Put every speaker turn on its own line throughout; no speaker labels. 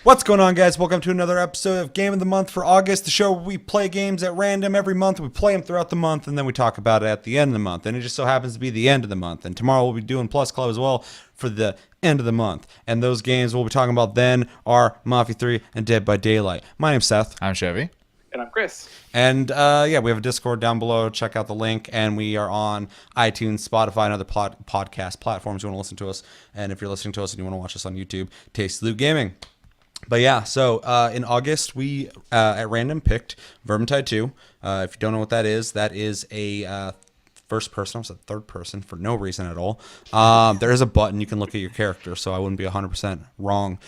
What's going on, guys? Welcome to another episode of Game of the Month for August, the show where we play games at random every month. We play them throughout the month, and then we talk about it at the end of the month. And it just so happens to be the end of the month. And tomorrow we'll be doing Plus Club as well for the end of the month. And those games we'll be talking about then are Mafia 3 and Dead by Daylight. My name's Seth.
I'm Chevy.
And I'm Chris.
And yeah, we have a Discord down below. Check out the link. And we are on iTunes, Spotify, and other podcast platforms. You want to listen to us. And if you're listening to us and you want to watch us on YouTube, Taste Loot Gaming. But yeah, so in August, we at random picked Vermintide 2. If you don't know what that is a first person. I said third person for no reason at all. There is a button you can look at your character, so I wouldn't be 100% wrong.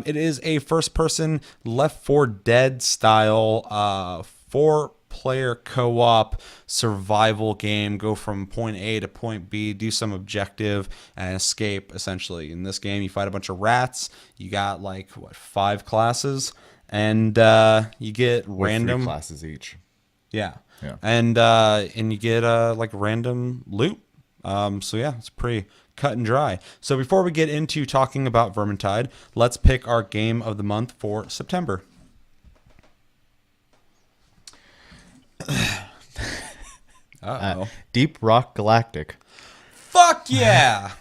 It is a first person Left 4 Dead style 4-player co-op survival game. Go from point A to point B, do some objective and escape, essentially. In this game, you fight a bunch of rats. You got like 5 classes, and you get
With
random
3 classes each.
Yeah.
Yeah.
And you get like random loot. So yeah, it's pretty cut and dry. So before we get into talking about Vermintide, let's pick our game of the month for September.
Deep Rock Galactic.
Fuck yeah!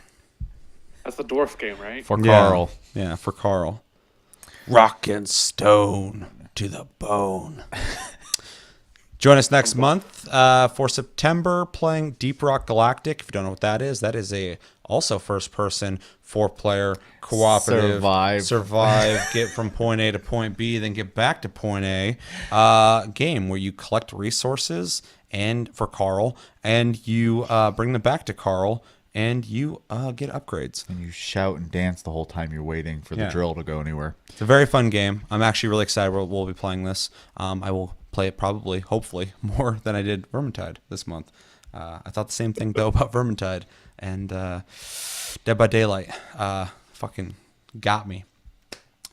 That's the dwarf game, right?
For Carl.
Yeah, for Carl. Rock and stone to the bone. Join us next month for September playing Deep Rock Galactic. If you don't know what that is a also first-person 4-player cooperative survive, get from point A to point B, then get back to point A game where you collect resources and for Carl, and you bring them back to Carl, and you get upgrades.
And you shout and dance the whole time you're waiting for the drill to go anywhere.
It's a very fun game. I'm actually really excited we'll be playing this. I will play it probably, hopefully, more than I did Vermintide this month. I thought the same thing, though, about Vermintide. And Dead by Daylight fucking got me.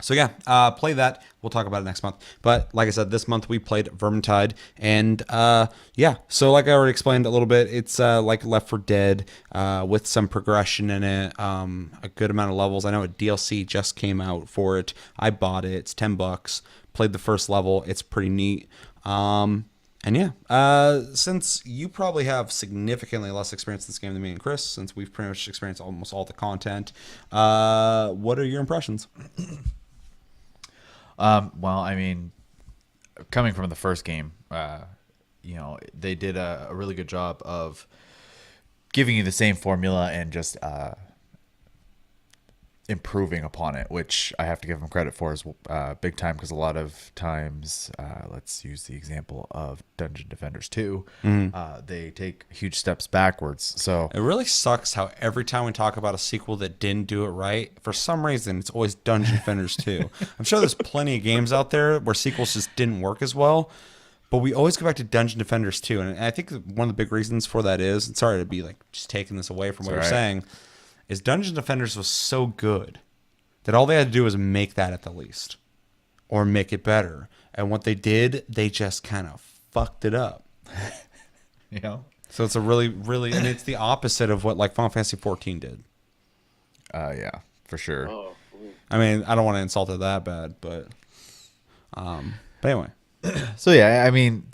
So yeah, play that. We'll talk about it next month. But like I said, this month we played Vermintide. And yeah, so like I already explained a little bit, it's like Left 4 Dead with some progression in it, a good amount of levels. I know a DLC just came out for it. I bought it. It's $10. Played the first level. It's pretty neat. And yeah, since you probably have significantly less experience in this game than me and Chris, since we've pretty much experienced almost all the content, what are your impressions?
Well, I mean, coming from the first game, they did a really good job of giving you the same formula and just improving upon it, which I have to give them credit for as big time, because a lot of times, let's use the example of Dungeon Defenders 2, they take huge steps backwards. So
it really sucks how every time we talk about a sequel that didn't do it right, for some reason it's always Dungeon Defenders 2. I'm sure there's plenty of games out there where sequels just didn't work as well, but we always go back to Dungeon Defenders 2, and I think one of the big reasons for that is, and sorry to be like just taking this away from what you're saying, is Dungeon Defenders was so good that all they had to do was make that at the least, or make it better. And what they did, they just kind of fucked it up. So it's a really, really, and it's the opposite of what like Final Fantasy 14 did.
Yeah, for sure.
Oh,
I mean, I don't want to insult it that bad, but anyway.
So yeah, I mean,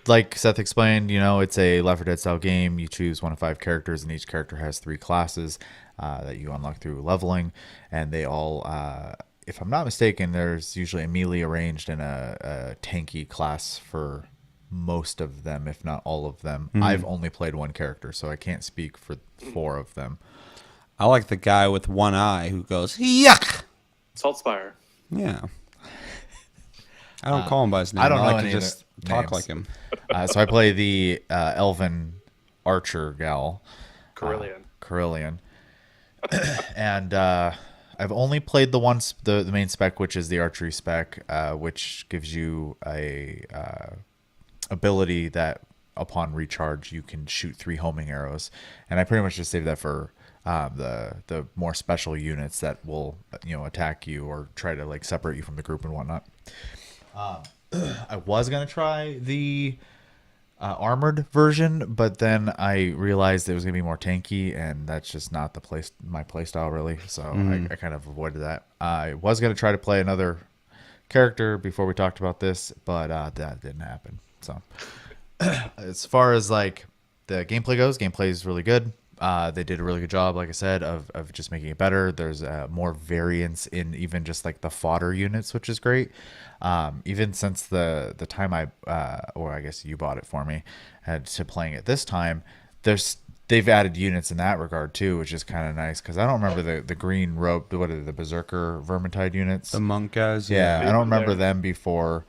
like Seth explained, it's a Left 4 Dead style game. You choose 1 of 5 characters, and each character has 3 classes that you unlock through leveling, and they all, if I'm not mistaken, there's usually a melee arranged and a tanky class for most of them, if not all of them. I've only played 1 character, so I can't speak for 4 of them.
I like the guy with one eye who goes, yuck!
Saltspire.
Yeah. I don't call him by his name.
I don't know
like
any
to
of
just
the
talk
names.
like him.
So I play the elven archer gal.
Carillion.
And I've only played the main spec, which is the archery spec, which gives you a ability that upon recharge you can shoot 3 homing arrows, and I pretty much just saved that for the more special units that will attack you or try to like separate you from the group and whatnot. I was gonna try the armored version, but then I realized it was gonna be more tanky, and that's just not my play style really. So I kind of avoided that. I was gonna try to play another character before we talked about this, but that didn't happen. So as far as like the gameplay goes, gameplay is really good. They did a really good job, like I said, of just making it better. There's more variance in even just like the fodder units, which is great. Even since the time or I guess you bought it for me, to playing it this time, they've added units in that regard too, which is kind of nice because I don't remember the green rope, what are the Berserker Vermintide units?
The monk guys.
Yeah, I don't remember them before.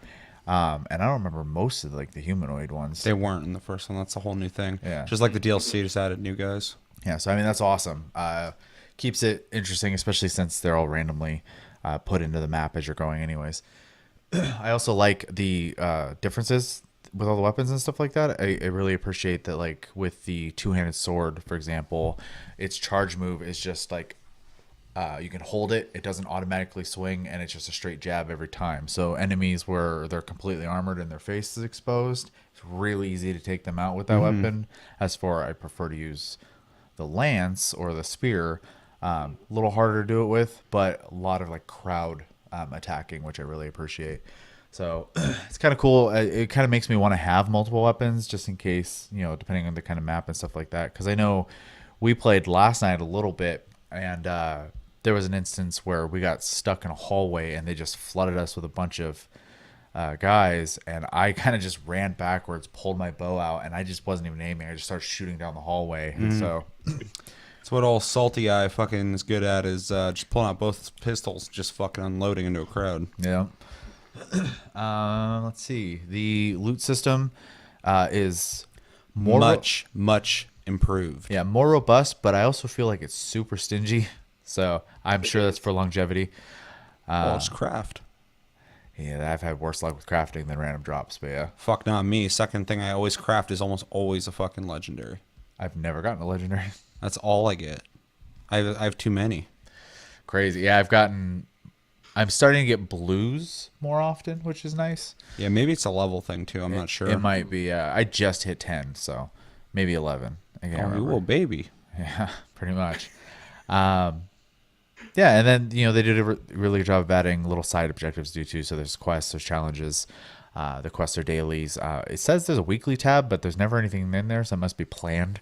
And I don't remember most of like the humanoid ones.
They weren't in the first one. That's a whole new thing.
Yeah.
Just like the DLC just added new guys.
Yeah, so I mean that's awesome. Keeps it interesting, especially since they're all randomly put into the map as you're going anyways. I also like the differences with all the weapons and stuff like that. I really appreciate that, like with the two-handed sword, for example, its charge move is just like you can hold it, it doesn't automatically swing, and it's just a straight jab every time. So enemies where they're completely armored and their face is exposed, it's really easy to take them out with that weapon. As for, I prefer to use the lance or the spear. A little harder to do it with, but a lot of like crowd attacking, which I really appreciate. So it's kind of cool. It kind of makes me want to have multiple weapons just in case, depending on the kind of map and stuff like that. Because I know we played last night a little bit, and there was an instance where we got stuck in a hallway and they just flooded us with a bunch of guys, and I kind of just ran backwards, pulled my bow out, and I just wasn't even aiming. I just started shooting down the hallway. And so
it's what all Salty Eye fucking is good at, is just pulling out both pistols, just fucking unloading into a crowd.
Yeah. Let's see. The loot system is more
much improved.
Yeah, more robust, but I also feel like it's super stingy. So I'm sure that's for longevity.
Well, it's craft.
Yeah, I've had worse luck with crafting than random drops, but yeah.
Fuck, not me. Second thing I always craft is almost always a fucking legendary.
I've never gotten a legendary.
That's all I get. I have too many.
Crazy. Yeah, I'm starting to get blues more often, which is nice.
Yeah, maybe it's a level thing too. I'm not sure.
It might be. I just hit 10, so maybe 11. I can't remember.
Little baby.
Yeah, pretty much. Yeah, and then they did a really good job of adding little side objectives to do too. So there's quests, there's challenges. The quests are dailies. It says there's a weekly tab, but there's never anything in there, so it must be planned.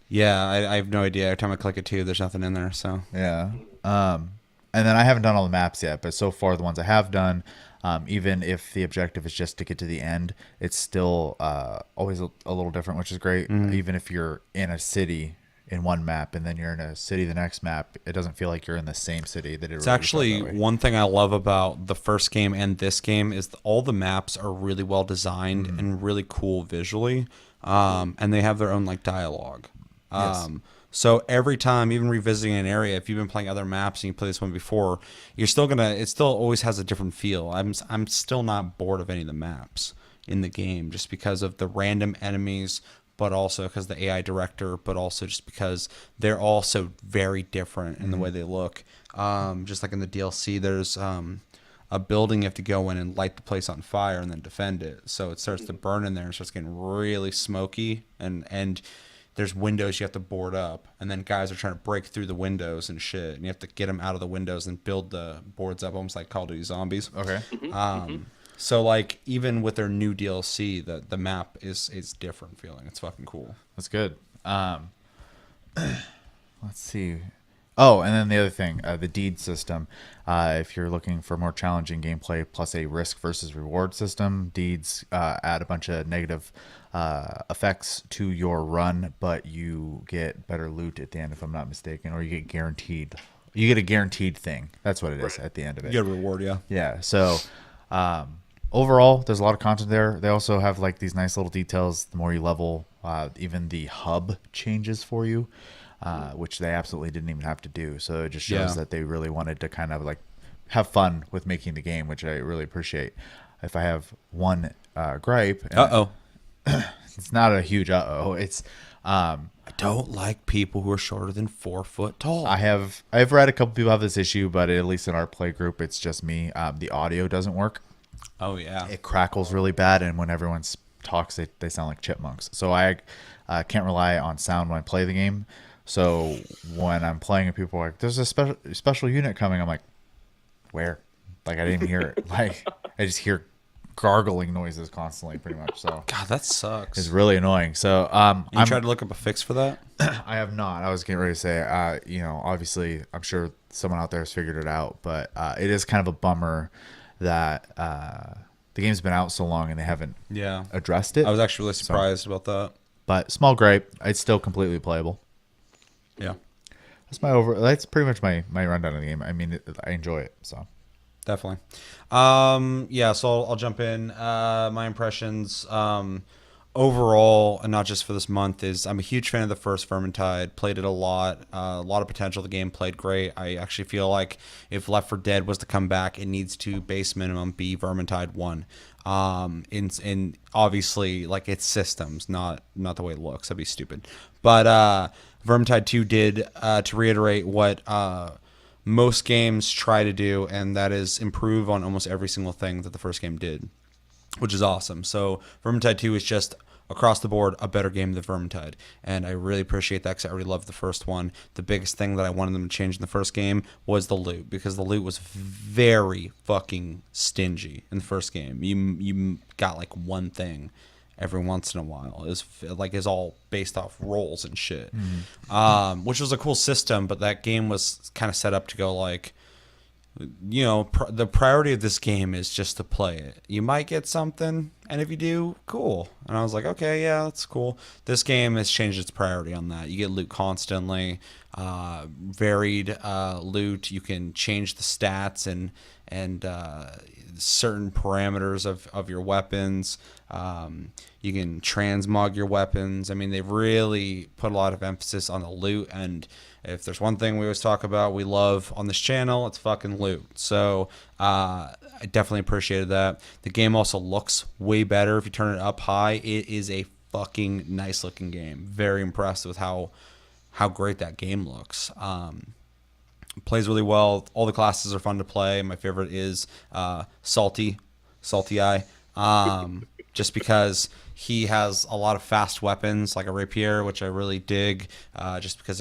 Yeah, I have no idea. Every time I click it too, there's nothing in there. So
yeah. And then I haven't done all the maps yet, but so far the ones I have done, even if the objective is just to get to the end, it's still always a little different, which is great. Even if you're in a city in one map and then you're in a city the next map, it doesn't feel like you're in the same city.
It's actually one thing I love about the first game and this game is all the maps are really well designed and really cool visually, and they have their own like dialogue.
Yes.
So every time, even revisiting an area, if you've been playing other maps and you play this one before, it still always has a different feel. I'm still not bored of any of the maps in the game just because of the random enemies, but also because the AI director, but also just because they're all so very different in the way they look. Just like in the DLC, there's a building you have to go in and light the place on fire and then defend it. So it starts to burn in there and starts getting really smoky, and there's windows you have to board up, and then guys are trying to break through the windows and shit, and you have to get them out of the windows and build the boards up, almost like Call of Duty Zombies.
Okay.
So like even with their new DLC, the map is different feeling. It's fucking cool.
That's good. Let's see. Oh, and then the other thing, the deed system. If you're looking for more challenging gameplay plus a risk versus reward system, deeds add a bunch of negative effects to your run, but you get better loot at the end, if I'm not mistaken, or you get guaranteed. You get a guaranteed thing. That's what it is at the end of it.
You get a reward, yeah.
Yeah. So overall, there's a lot of content there. They also have like these nice little details. The more you level, even the hub changes for you. Which they absolutely didn't even have to do. So it just shows that they really wanted to kind of like have fun with making the game, which I really appreciate. If I have one gripe, it's not a huge it's
I don't like people who are shorter than 4 foot tall.
I've read a couple people have this issue, but at least in our play group, it's just me. The audio doesn't work.
Oh yeah,
it crackles really bad, and when everyone's talks, they sound like chipmunks. So I can't rely on sound when I play the game. So when I'm playing and people are like, there's a special unit coming, I'm like, where? Like, I didn't even hear it. Like, I just hear gargling noises constantly, pretty much. So
God, that sucks.
it's really annoying. So
you tried to look up a fix for that?
I have not. I was getting ready to say, you know, obviously, I'm sure someone out there has figured it out, but it is kind of a bummer that the game's been out so long and they haven't addressed it.
I was actually really surprised about that.
But small gripe, it's still completely playable.
Yeah,
that's pretty much my rundown of the game. I mean, I enjoy it, so
definitely. Yeah, so I'll jump in. My impressions overall, and not just for this month, is I'm a huge fan of the first Vermintide. Played it a lot of potential. The game played great. I actually feel like if Left 4 Dead was to come back, it needs to base minimum be Vermintide 1. In obviously, like, its systems, not the way it looks. That'd be stupid. But Vermintide 2 did, to reiterate what most games try to do, and that is improve on almost every single thing that the first game did, which is awesome. So Vermintide 2 is just across the board a better game than Vermintide, and I really appreciate that because I already loved the first one. The biggest thing that I wanted them to change in the first game was the loot, because the loot was very fucking stingy in the first game. You got like one thing every once in a while. Is all based off rolls and shit, which was a cool system, but that game was kind of set up to go like, you know, the priority of this game is just to play it. You might get something, and if you do, cool. And I was like, okay, yeah, that's cool. This game has changed its priority on that. You get loot constantly, varied loot. You can change the stats and certain parameters of your weapons. You can transmog your weapons. I mean, they've really put a lot of emphasis on the loot, and if there's one thing we always talk about, we love on this channel, it's fucking loot. So I definitely appreciated that. The game also looks way better if you turn it up high. It is a fucking nice looking game. Very impressed with how great that game looks. Plays really well. All the classes are fun to play. My favorite is Salty Eye, just because he has a lot of fast weapons like a rapier, which I really dig, just because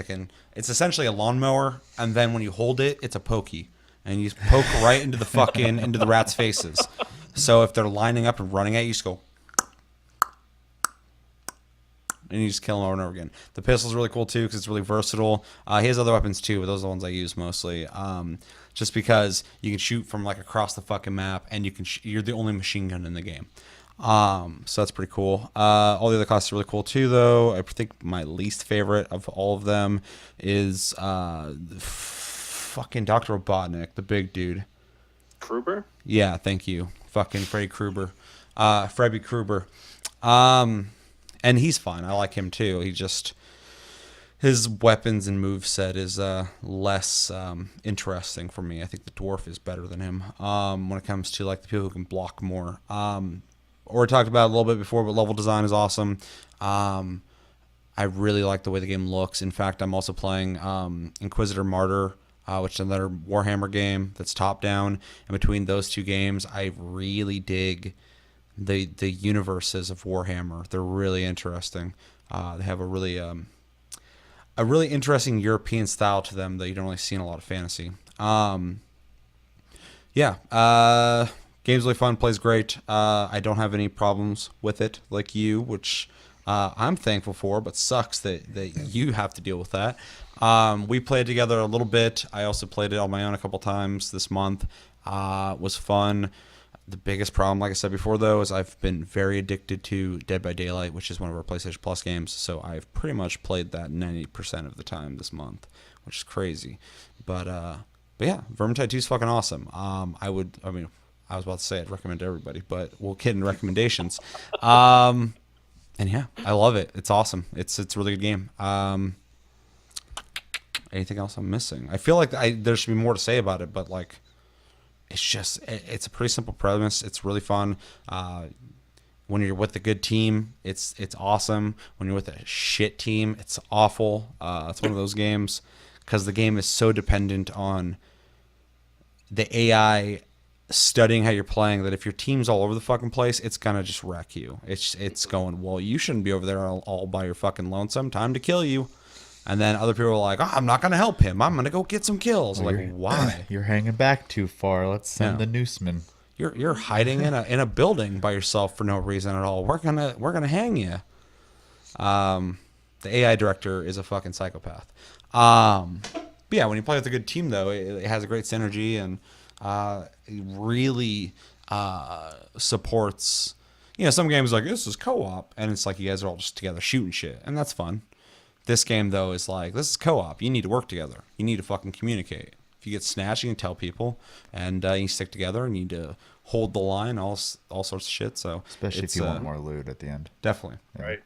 it's essentially a lawnmower, and then when you hold it, it's a pokey, and you poke right into the rats' faces. So if they're lining up and running at you, just go, and you just kill them over and over again. The pistol's really cool too because it's really versatile. He has other weapons too, but those are the ones I use mostly. Just because you can shoot from like across the fucking map, and you're the only machine gun in the game. So that's pretty cool. All the other classes are really cool too, though. I think my least favorite of all of them is fucking Dr. Robotnik, the big dude.
Kruber?
Yeah, thank you. Fucking Freddy Krueger. Freddy Krueger. And he's fine. I like him too. His weapons and moveset is less interesting for me. I think the dwarf is better than him when it comes to like the people who can block more. Or we talked about it a little bit before, but level design is awesome. I really like the way the game looks. In fact, I'm also playing Inquisitor Martyr, which is another Warhammer game that's top down. And between those two games, I really dig the universes of Warhammer. They're really interesting. They have a really interesting European style to them that you don't really see in a lot of fantasy. Game's really fun, plays great. I don't have any problems with it like you, which I'm thankful for, but sucks that you have to deal with that. We played together a little bit. I also played it on my own a couple times this month. Was fun. The biggest problem, like I said before, though, is I've been very addicted to Dead by Daylight, which is one of our PlayStation Plus games. So I've pretty much played that 90% of the time this month, which is crazy. But yeah, Vermintide 2 is fucking awesome. I was about to say I'd recommend to everybody, but we'll get into recommendations. And yeah, I love it. It's awesome. It's a really good game. Anything else I'm missing? I feel like there should be more to say about it, but like, it's a pretty simple premise. It's really fun. When you're with a good team, it's awesome. When you're with a shit team, it's awful. It's one of those games because the game is so dependent on the AI studying how you're playing that if your team's all over the fucking place, it's gonna just wreck you. It's going, well, you shouldn't be over there all by your fucking lonesome. Time to kill you. And then other people are like, oh, I'm not gonna help him. I'm gonna go get some kills.
Well,
like, why?
You're hanging back too far. Let's send the nooseman.
You're hiding in a building by yourself for no reason at all. We're gonna hang you. The AI director is a fucking psychopath. But yeah, when you play with a good team though, it has a great synergy and it really supports. You know, some games like this is co-op, and it's like you guys are all just together shooting shit, and that's fun. This game though is like, this is co-op. You need to work together. You need to fucking communicate. If you get snatched, you can tell people, and you stick together. And you need to hold the line, all sorts of shit. So
especially if you want more loot at the end,
definitely
Right.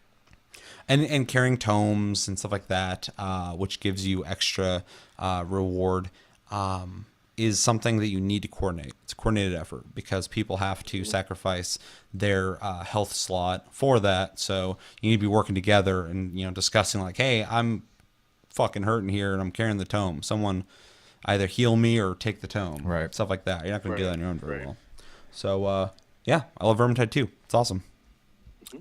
And carrying tomes and stuff like that, which gives you extra reward, is something that you need to coordinate. It's a coordinated effort because people have to sacrifice their health slot for that. So you need to be working together and, you know, discussing like, hey, I'm fucking hurting here and I'm carrying the tome. Someone either heal me or take the tome.
Right.
Stuff like that. You're not going to do that on your own very well. So, yeah, I love Vermintide too. It's awesome.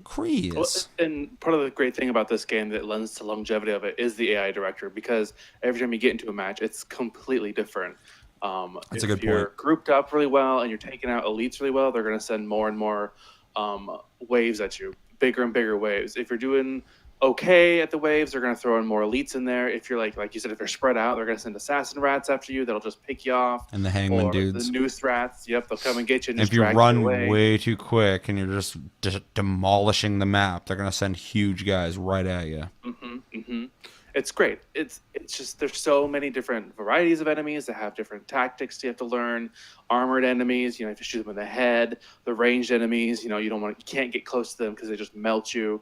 Chris.
Well, and part of the great thing about this game that lends to longevity of it is the AI director, because every time you get into a match, it's completely different.
That's a good
If you're
point.
grouped up really well and you're taking out elites really well, they're going to send more and more waves at you, bigger and bigger waves. If you're doing okay at the waves, they're going to throw in more elites in there. If you're like you said, if they're spread out, they're going to send assassin rats after you that'll just pick you off.
And the hangman
or
dudes.
The noose rats, yep, they'll come and get you. And
If
just
you
drag
run
you away.
way too quick and you're just demolishing the map, they're gonna send huge guys right at you.
It's great. It's just there's so many different varieties of enemies that have different tactics you have to learn. Armored enemies, you know, you have to shoot them in the head. The ranged enemies, you know, you can't get close to them because they just melt you.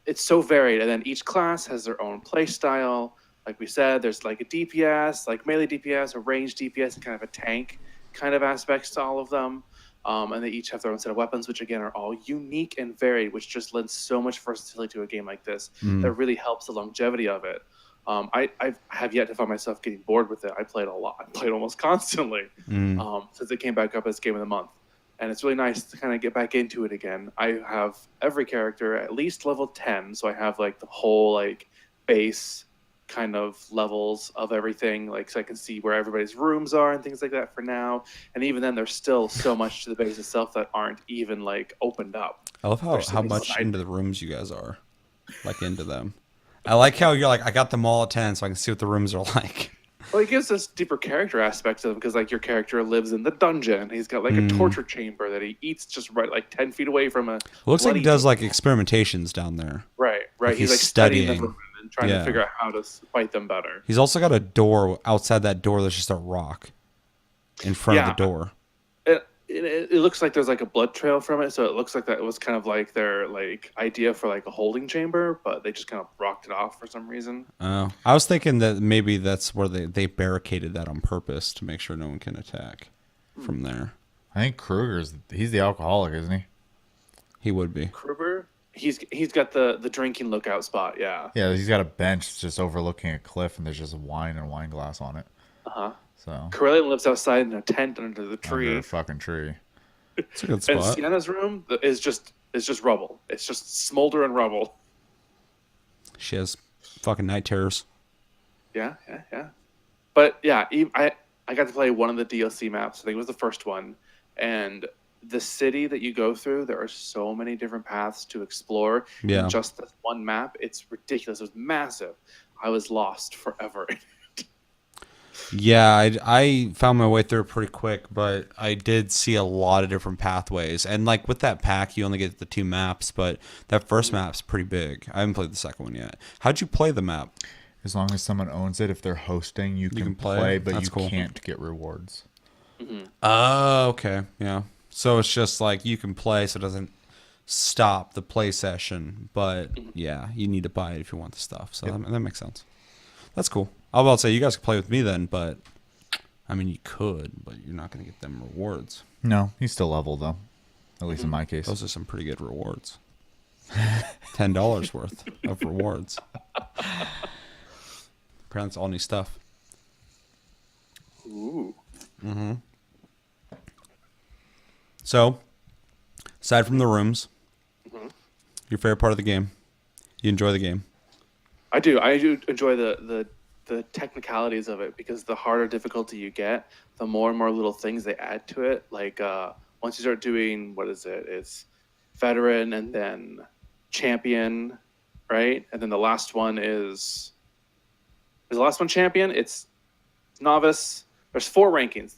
It's so varied, and then each class has their own play style. Like we said, there's like a DPS, like melee DPS, a ranged DPS, and kind of a tank kind of aspects to all of them. And they each have their own set of weapons, which again are all unique and varied, which just lends so much versatility to a game like this. That really helps the longevity of it. I have yet to find myself getting bored with it. I played a lot. I played almost constantly since it came back up as Game of the Month. And it's really nice to kind of get back into it again. I have every character at least level 10, so I have like the whole like base kind of levels of everything, like so I can see where everybody's rooms are and things like that for now. And even then, there's still so much to the base itself that aren't even like opened up.
I love how much into the rooms you guys are, like into them. I like how you're like, I got them all at 10, so I can see what the rooms are like.
Well, it gives us deeper character aspects of them because, like, your character lives in the dungeon. He's got like a torture chamber that he eats just right like 10 feet away from a.
Looks like he does like experimentations down there.
Right.
Like
he's like
studying
studying them and trying to figure out how to fight them better.
He's also got a door outside that door that's just a rock in front of the door.
It looks like there's like a blood trail from it, so it looks like that was kind of like their like idea for like a holding chamber, but they just kind of rocked it off for some reason.
Oh, I was thinking that maybe that's where they barricaded that on purpose to make sure no one can attack from there.
I think he's the alcoholic, isn't he?
He would be.
Kruger, he's got the drinking lookout spot. Yeah,
he's got a bench just overlooking a cliff, and there's just wine and a wine glass on it. So
Corellian lives outside in a tent under the tree.
Under a fucking tree.
It's a good spot.
And Sienna's room is just rubble. It's just smolder and rubble.
She has fucking night terrors.
Yeah. But yeah, I got to play one of the DLC maps. I think it was the first one, and the city that you go through, there are so many different paths to explore.
Yeah.
In just this one map, it's ridiculous. It was massive. I was lost forever.
Yeah, I found my way through it pretty quick, but I did see a lot of different pathways. And like with that pack, you only get the 2 maps, but that first map's pretty big. I haven't played the second one yet. How'd you play the map?
As long as someone owns it, if they're hosting, you can play, but
That's
you
cool.
can't get rewards.
Oh, okay. Yeah. So it's just like you can play, so it doesn't stop the play session. But yeah, you need to buy it if you want the stuff. So that makes sense. That's cool. I was about to say, you guys could play with me then, but I mean, you could, but you're not going to get them rewards.
No, he's still level though. At least in my case.
Those are some pretty good rewards. $10 worth of rewards. Apparently, it's all new stuff.
Ooh.
So, aside from the rooms, your favorite part of the game, you enjoy the game.
I do enjoy the technicalities of it, because the harder difficulty you get, the more and more little things they add to it. Like once you start doing, what is it? It's veteran and then champion, right? And then the last one is the last one champion? It's novice. There's 4 rankings.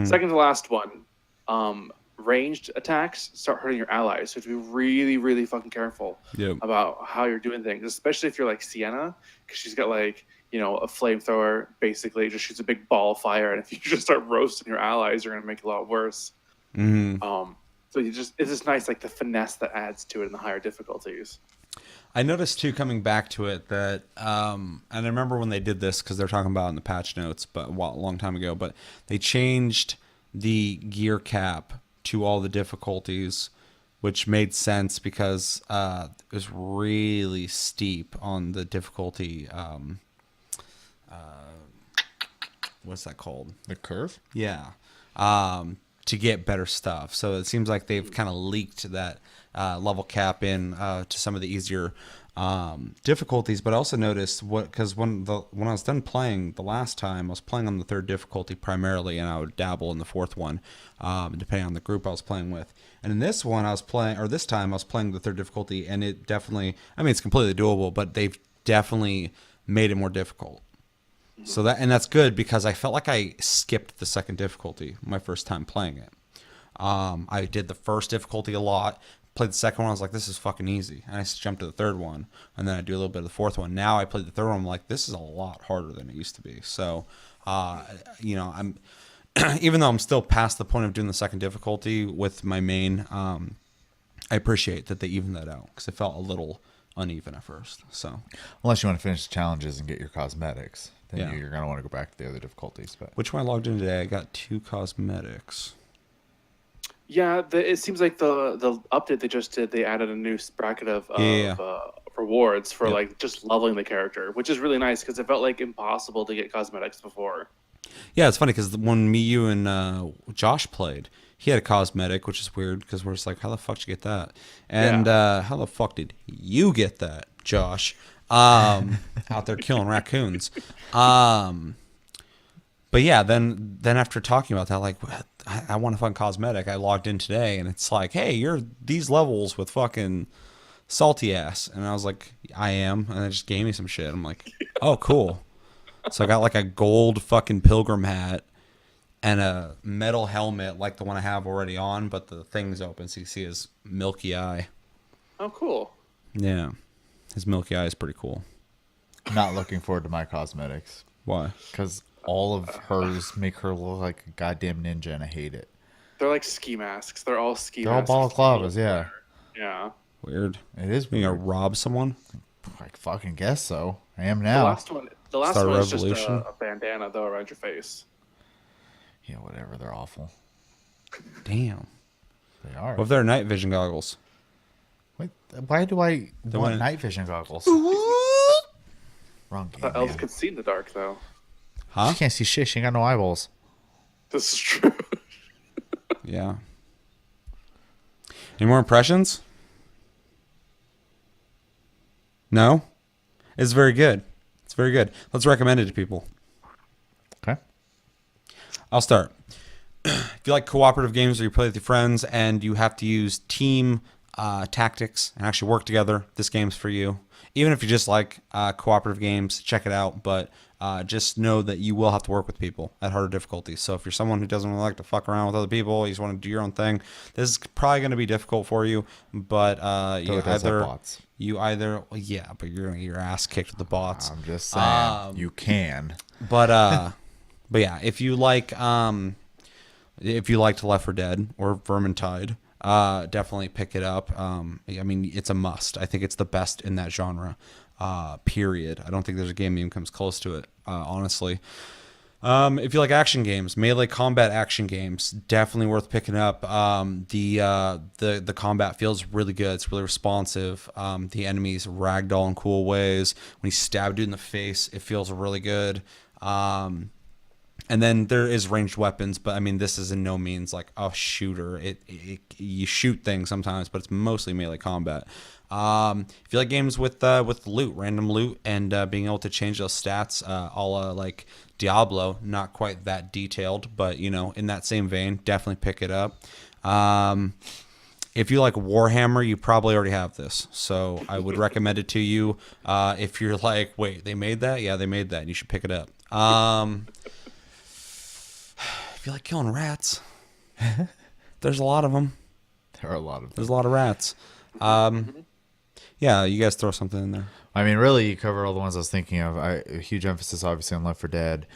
Second to last one, ranged attacks start hurting your allies. So you have to be really, really fucking careful about how you're doing things, especially if you're like Sienna, because she's got like, you know, a flamethrower, basically just shoots a big ball of fire, and if you just start roasting your allies, you're gonna make it a lot worse. So it's just nice, like the finesse that adds to it in the higher difficulties.
I noticed too, coming back to it, that and I remember when they did this, because they're talking about it in the patch notes, but a long time ago, but they changed the gear cap to all the difficulties, which made sense because it was really steep on the difficulty. What's that called?
The curve?
Yeah. To get better stuff. So it seems like they've kind of leaked that level cap in to some of the easier difficulties. But I also noticed because when I was done playing the last time, I was playing on the 3rd difficulty primarily, and I would dabble in the 4th one, depending on the group I was playing with. And in this one, this time I was playing the 3rd difficulty, and it definitely, I mean, it's completely doable, but they've definitely made it more difficult. So that's good, because I felt like I skipped the 2nd difficulty my first time playing it. I did the 1st difficulty a lot, played the 2nd one, I was like, this is fucking easy. And I jumped to the 3rd one, and then I do a little bit of the 4th one. Now I played the 3rd one, I'm like, this is a lot harder than it used to be. So, you know, I'm even though I'm still past the point of doing the 2nd difficulty with my main, I appreciate that they evened that out, because it felt a little uneven at first. So
Unless you want to finish the challenges and get your cosmetics, then
Yeah.
you're going to want to go back to the other difficulties. But
which one I logged in today, I got 2 cosmetics.
Yeah, it seems like the update they just did, they added a new bracket of rewards for like just leveling the character, which is really nice, because it felt like impossible to get cosmetics before.
Yeah, it's funny because when me, you, and Josh played, he had a cosmetic, which is weird because we're just like, how the fuck did you get that? And how the fuck did you get that, Josh? Out there killing raccoons. But yeah, then after talking about that, like, I want a fun cosmetic. I logged in today, and it's like, hey, you're these levels with fucking salty ass. And I was like, I am. And it just gave me some shit. I'm like, oh, cool. So I got like a gold fucking pilgrim hat and a metal helmet like the one I have already on, but the thing's open so you see his milky eye.
Oh, cool.
Yeah. His milky eye is pretty cool.
not looking forward to my cosmetics.
Why?
Because all of hers make her look like a goddamn ninja, and I hate it.
They're like ski masks. They're all ski
They're all
masks.
balaclavas, yeah.
Yeah.
Weird.
It is
You gonna
weird.
rob someone?
I fucking guess so. I am
The
now.
last one
Star
is just
Revolution?
a bandana though around your face.
Yeah, whatever. They're awful.
Damn.
They are.
What if they're night vision goggles?
Wait, why do I want
one-
night vision goggles? Wrong game.
Elves
man.
could see in the dark though.
Huh?
She can't see shit. She ain't got no eyeballs.
This is true.
Yeah. Any more impressions? No? It's very good. It's very good. Let's recommend it to people.
Okay.
I'll start. If you like cooperative games where you play with your friends and you have to use team tactics and actually work together, this game's for you. Even if you just like cooperative games, check it out. But just know that you will have to work with people at harder difficulties. So if you're someone who doesn't really like to fuck around with other people, you just want to do your own thing, this is probably going to be difficult for you. But
Though it does have bots.
yeah, but you're going to get your ass kicked with the bots.
I'm just saying. You can.
But yeah, if you liked Left 4 Dead or Vermintide, definitely pick it up. I mean, it's a must. I think it's the best in that genre. Period. I don't think there's a game that even comes close to it. Honestly. If you like action games, melee combat action games, definitely worth picking up. The combat feels really good. It's really responsive. The enemies ragdoll in cool ways. When you stab dude in the face, it feels really good. And then there is ranged weapons, but I mean, this is in no means like a shooter. You shoot things sometimes, but it's mostly melee combat. If you like games with loot, random loot, and being able to change those stats, a la like Diablo, not quite that detailed, but you know, in that same vein, definitely pick it up. If you like Warhammer, you probably already have this, so I would recommend it to you. If you're like, wait, they made that? Yeah, they made that. You should pick it up. If you like killing rats, there's a lot of them.
There are a lot of them.
There's a lot of rats. Yeah, you guys throw something in there.
I mean, really, you cover all the ones I was thinking of. A huge emphasis, obviously, on Left 4 Dead.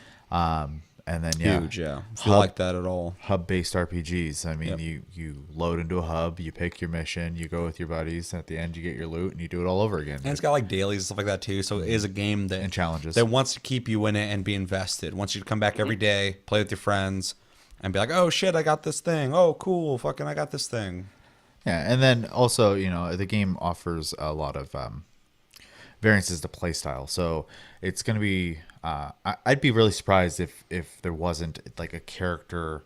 And then, yeah.
Huge, yeah. If you like that at all.
Hub-based RPGs. I mean,
Yep.
you load into a hub, you pick your mission, you go with your buddies, and at the end you get your loot, and you do it all over again.
And it's got like dailies and stuff like that too. So it is a game that
And challenges.
that wants to keep you in it and be invested. Wants you to come back every day, play with your friends, and be like, oh shit, I got this thing. Oh cool, fucking I got this thing.
Yeah, and then also, you know, the game offers a lot of variances to playstyle. So it's going to be, I'd be really surprised if there wasn't like a character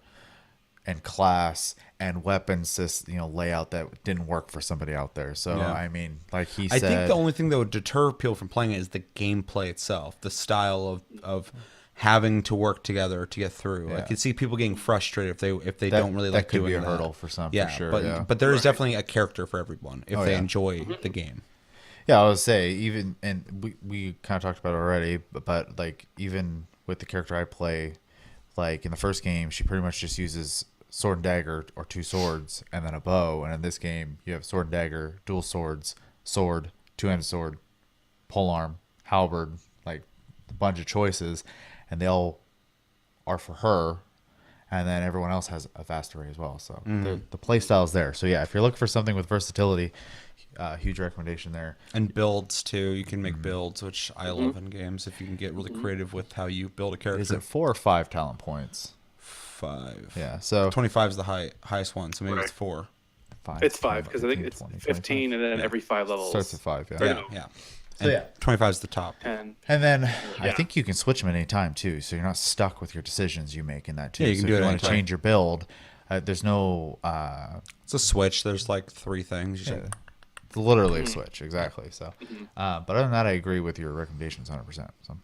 and class and weapons layout that didn't work for somebody out there. So,
Yeah.
I mean, like he
I
said.
think the only thing that would deter people from playing it is the gameplay itself, the style of having to work together to get through.
Yeah.
I can see people getting frustrated if they
that,
don't really
that
like
could
doing
be a
that.
hurdle for some,
Yeah,
for sure.
but
yeah.
but there is definitely a character for everyone if
Oh,
they
yeah.
enjoy the game.
Yeah, I would say even, and we kind of talked about it already, but like even with the character I play, like in the first game, she pretty much just uses sword and dagger or two swords and then a bow. And in this game, you have sword and dagger, dual swords, sword, two-handed sword, polearm, halberd, like a bunch of choices, and they all are for her. And then everyone else has a vast array as well. So the play style is there. So yeah, if you're looking for something with versatility, huge recommendation there.
And builds too. You can make builds, which I love in games. If you can get really creative with how you build a character.
Is it 4 or 5 talent points?
5.
Yeah, so
25 is the highest one, so maybe it's
Right.
4.
5.
It's 5 because I think it's
20,
15, and then every 5 levels.
Starts at 5, yeah.
Or
Yeah,
no.
yeah.
So
And
yeah.
25 is the top.
And
And then I
Yeah.
think you can switch them at any time too, so you're not stuck with your decisions you make in that too.
Yeah, you can
so
do
if
it
you want to
anytime.
change your build, there's no
It's a switch. There's like 3 things. You should-
it's literally a switch, exactly. So, but other than that, I agree with your recommendations 100%. So,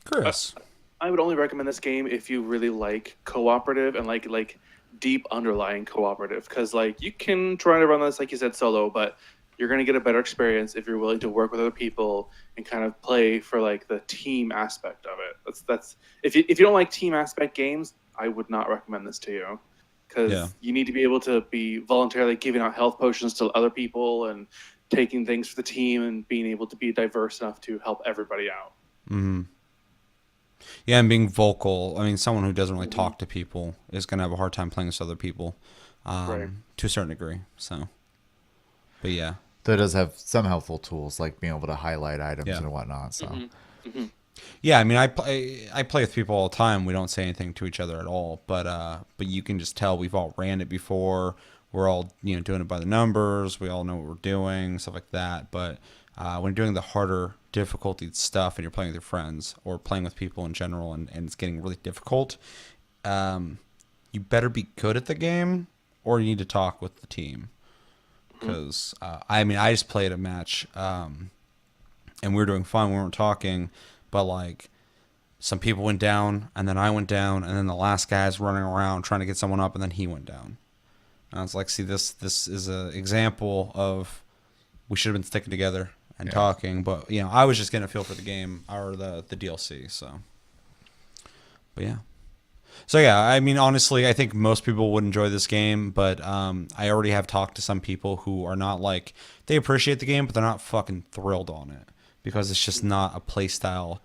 Chris.
I would only recommend this game if you really like cooperative and like deep underlying cooperative, because like you can try to run this like you said solo, but you're going to get a better experience if you're willing to work with other people and kind of play for like the team aspect of it. That's if you don't like team aspect games, I would not recommend this to you, because
Yeah.
you need to be able to be voluntarily giving out health potions to other people and taking things for the team and being able to be diverse enough to help everybody out.
Yeah, and being vocal. I mean, someone who doesn't really talk to people is going to have a hard time playing with other people
Right.
to a certain degree. So, but yeah.
though it does have some helpful tools like being able to highlight items
Yeah.
and whatnot. So,
Yeah, I mean, I play with people all the time. We don't say anything to each other at all, but you can just tell we've all ran it before. We're all doing it by the numbers. We all know what we're doing, stuff like that. But when you're doing the harder difficulty stuff and you're playing with your friends or playing with people in general, and it's getting really difficult, you better be good at the game, or you need to talk with the team. Because I mean, I just played a match, and we were doing fine. We weren't talking. But like, some people went down, and then I went down, and then the last guy's running around trying to get someone up, and then he went down. And I was like, see, this is an example of we should have been sticking together and talking. But I was just getting a feel for the game or the DLC. So, but yeah. So yeah, I mean, honestly, I think most people would enjoy this game, but I already have talked to some people who are not like, they appreciate the game, but they're not fucking thrilled on it because it's just not a play style.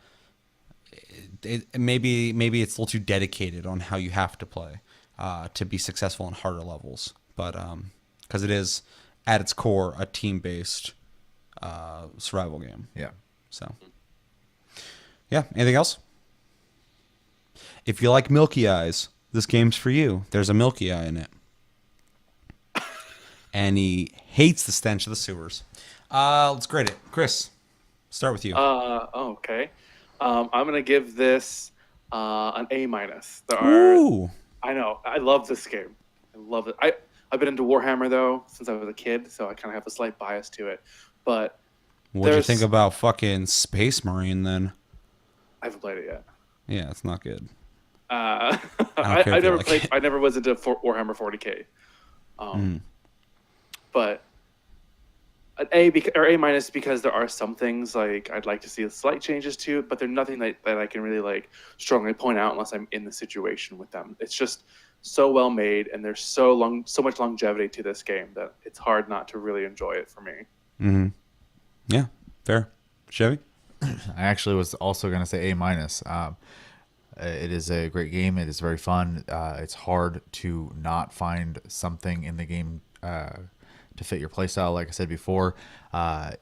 Maybe it's a little too dedicated on how you have to play to be successful in harder levels, but because it is at its core a team-based survival game.
yeah.
So yeah, anything else? If you like Milky Eyes, this game's for you. There's a Milky Eye in it. And he hates the stench of the sewers. Let's grade it. Chris, start with you.
Okay. I'm gonna give this an A minus. There are,
Ooh.
I know, I love this game. I love it. I've been into Warhammer though since I was a kid, so I kind of have a slight bias to it. But
What'd you think about fucking Space Marine then?
I haven't played it yet.
Yeah, it's not good.
Uh,
I don't care
I
if you
never
like
played.
it.
I never was into Warhammer 40k. But an or A minus because there are some things like I'd like to see slight changes to, but they're nothing that I can really like strongly point out unless I'm in the situation with them. It's just so well made, and there's so much longevity to this game that it's hard not to really enjoy it for me.
Yeah, fair. Chevy?
I actually was also going to say A minus. It is a great game. It is very fun. It's hard to not find something in the game to fit your playstyle. Like I said before,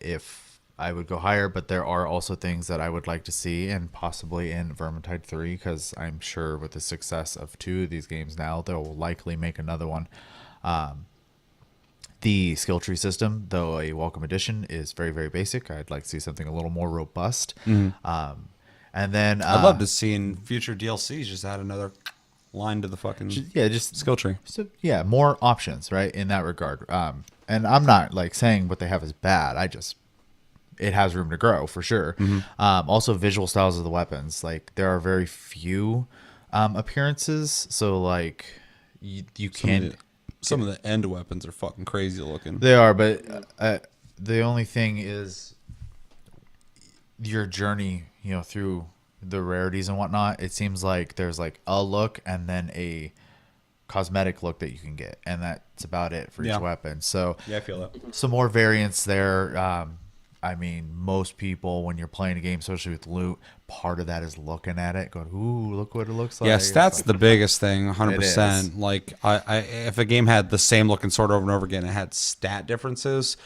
if I would go higher, but there are also things that I would like to see, and possibly in Vermintide 3, because I'm sure with the success of 2 of these games now, they'll likely make another one. The skill tree system, though a welcome addition, is very, very basic. I'd like to see something a little more robust. And then
I'd love to see in future DLCs just add another line to the fucking
just
skill tree.
So yeah, more options, right, in that regard. And I'm not like saying what they have is bad. It has room to grow for sure. Also, visual styles of the weapons. Like there are very few appearances, so like you can't.
Some of the end weapons are fucking crazy looking.
They are, but the only thing is your journey, through the rarities and whatnot. It seems like there's like a look and then a cosmetic look that you can get, and that's about it for each weapon. So
yeah, I feel that.
some more variance there. I mean, most people, when you're playing a game, especially with loot, part of that is looking at it, going, "Ooh, look what it looks like."
Yes, that's the biggest thing, 100%.
is.
Like, if a game had the same looking sword over and over again and had stat differences,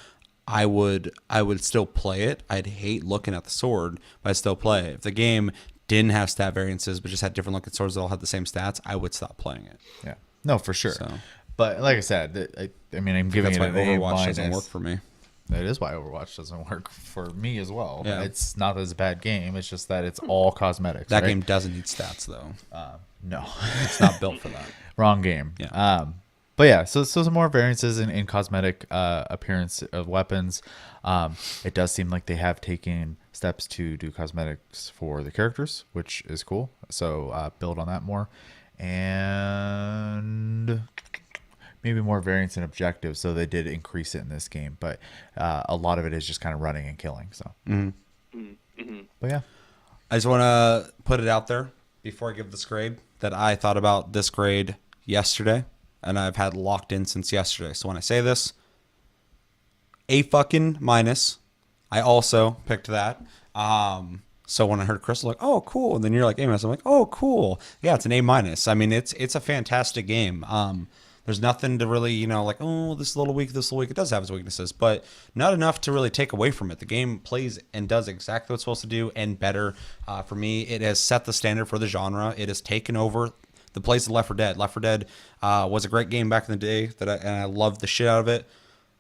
I would still play it. I'd hate looking at the sword, but I'd still play it. If the game didn't have stat variances, but just had different looking swords that all had the same stats, I would stop playing it.
Yeah, no, for sure.
So.
But like I said, I mean, I'm giving
That's
it
why
an A
Overwatch doesn't
minus.
work for me.
That is why Overwatch doesn't work for me as well.
Yeah.
It's not that it's a bad game. It's just that it's all cosmetics.
That
right?
game doesn't need stats though.
No,
It's not built for that.
wrong game.
Yeah.
But yeah, so some more variances in cosmetic appearance of weapons. It does seem like they have taken steps to do cosmetics for the characters, which is cool. So build on that more, and maybe more variance in objectives. So they did increase it in this game, but a lot of it is just kind of running and killing. So, but yeah,
I just want to put it out there before I give this grade that I thought about this grade yesterday, and I've had locked in since yesterday. So when I say this, A fucking minus, I also picked that. So when I heard Chris like, "Oh, cool," and then you're like, "A minus," I'm like, "Oh, cool." Yeah, it's an A minus. I mean, it's a fantastic game. There's nothing to really, like, oh, this is a little weak, this is a little weak. It does have its weaknesses, but not enough to really take away from it. The game plays and does exactly what it's supposed to do and better. For me, it has set the standard for the genre. It has taken over the place of Left 4 Dead. Left 4 Dead was a great game back in the day, and I loved the shit out of it.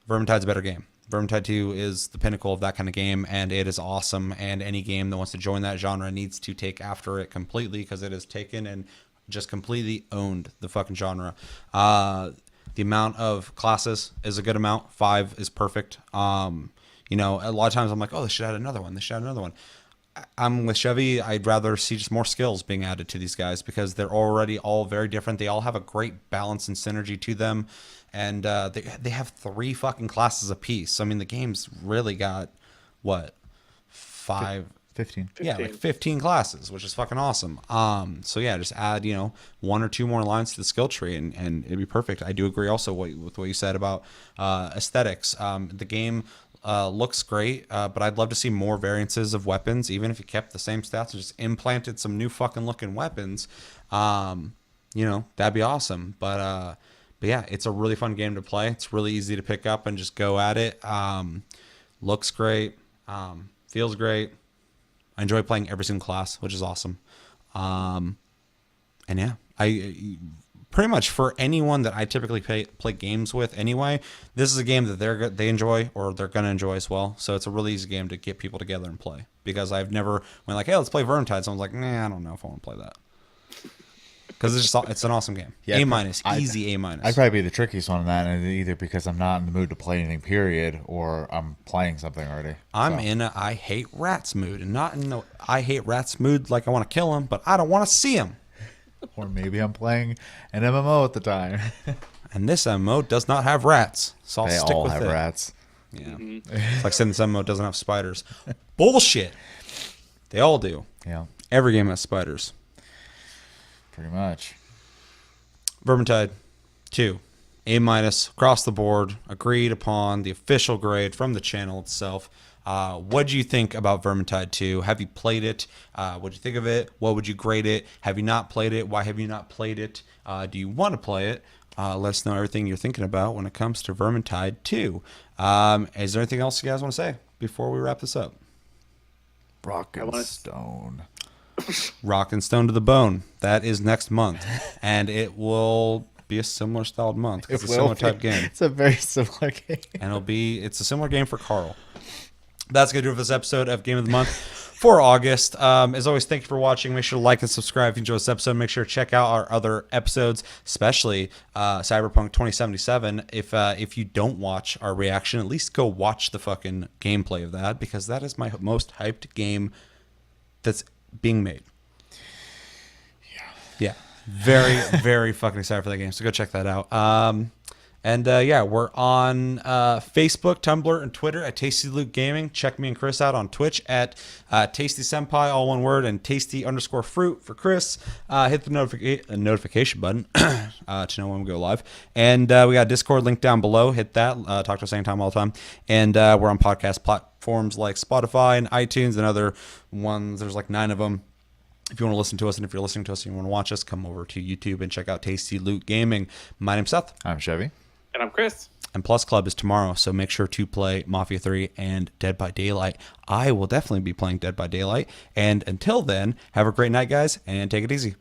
Vermintide's a better game. Vermintide 2 is the pinnacle of that kind of game, and it is awesome. And any game that wants to join that genre needs to take after it completely, because it has taken and just completely owned the fucking genre. The amount of classes is a good amount. 5 is perfect. A lot of times I'm like, oh, they should add another one. They should add another one. I'm with Chevy. I'd rather see just more skills being added to these guys, because they're already all very different. They all have a great balance and synergy to them. And they have 3 fucking classes apiece. I mean, the game's really got, what,
15.
Yeah, like 15 classes, which is fucking awesome. So yeah, just add, 1 or 2 more lines to the skill tree, and it'd be perfect. I do agree also with what you said about aesthetics. The game looks great, but I'd love to see more variances of weapons, even if you kept the same stats and just implanted some new fucking looking weapons. That'd be awesome. But yeah, it's a really fun game to play. It's really easy to pick up and just go at it. Looks great. Feels great. I enjoy playing every single class, which is awesome. And yeah, pretty much for anyone that I typically play games with anyway, this is a game that they enjoy or they're going to enjoy as well. So it's a really easy game to get people together and play, because I've never went like, hey, let's play Vermintide. Someone's like, nah, I don't know if I want to play that. Because it's an awesome game.
Yeah,
A-, easy A-.
I'd probably be the trickiest one on that, and either because I'm not in the mood to play anything, period, or I'm playing something already.
I'm in a I hate rats mood, and not in the I hate rats mood like I want to kill them, but I don't want to see them.
Or maybe I'm playing an MMO at the time.
And this MMO does not have rats, so I'll
They
stick
all
with
have
it.
rats.
Yeah, it's like saying this MMO doesn't have spiders. Bullshit. They all do.
Yeah,
Every game has spiders.
pretty much.
Vermintide 2, A- across the board, agreed upon, the official grade from the channel itself. What do you think about Vermintide 2? Have you played it? What do you think of it? What would you grade it? Have you not played it? Why have you not played it? Do you want to play it? Let us know everything you're thinking about when it comes to Vermintide 2. Is there anything else you guys want to say before we wrap this up?
Rock and stone.
Rock and Stone to the Bone. That is next month. And it will be a similar styled month. It's a similar type game.
It's a very similar game.
And it's a similar game for Carl. That's going to do it for this episode of Game of the Month for August. As always, thank you for watching. Make sure to like and subscribe if you enjoyed this episode. Make sure to check out our other episodes, especially Cyberpunk 2077. If you don't watch our reaction, at least go watch the fucking gameplay of that, because that is my most hyped game that's being made. Yeah. Very, very fucking excited for that game. So go check that out. We're on Facebook, Tumblr, and Twitter at Tasty Loot Gaming. Check me and Chris out on Twitch at Tasty Senpai, all one word, and Tasty_fruit for Chris. Hit the notification button to know when we go live. And we got a Discord link down below. Hit that. Talk to us anytime, all the time. And we're on podcast platforms like Spotify and iTunes and other ones. There's like 9 of them. If you want to listen to us, and if you're listening to us and you want to watch us, come over to YouTube and check out Tasty Loot Gaming. My name's Seth.
I'm Chevy.
And I'm Chris.
And Plus Club is tomorrow, so make sure to play Mafia 3 and Dead by Daylight. I will definitely be playing Dead by Daylight. And until then, have a great night, guys, and take it easy.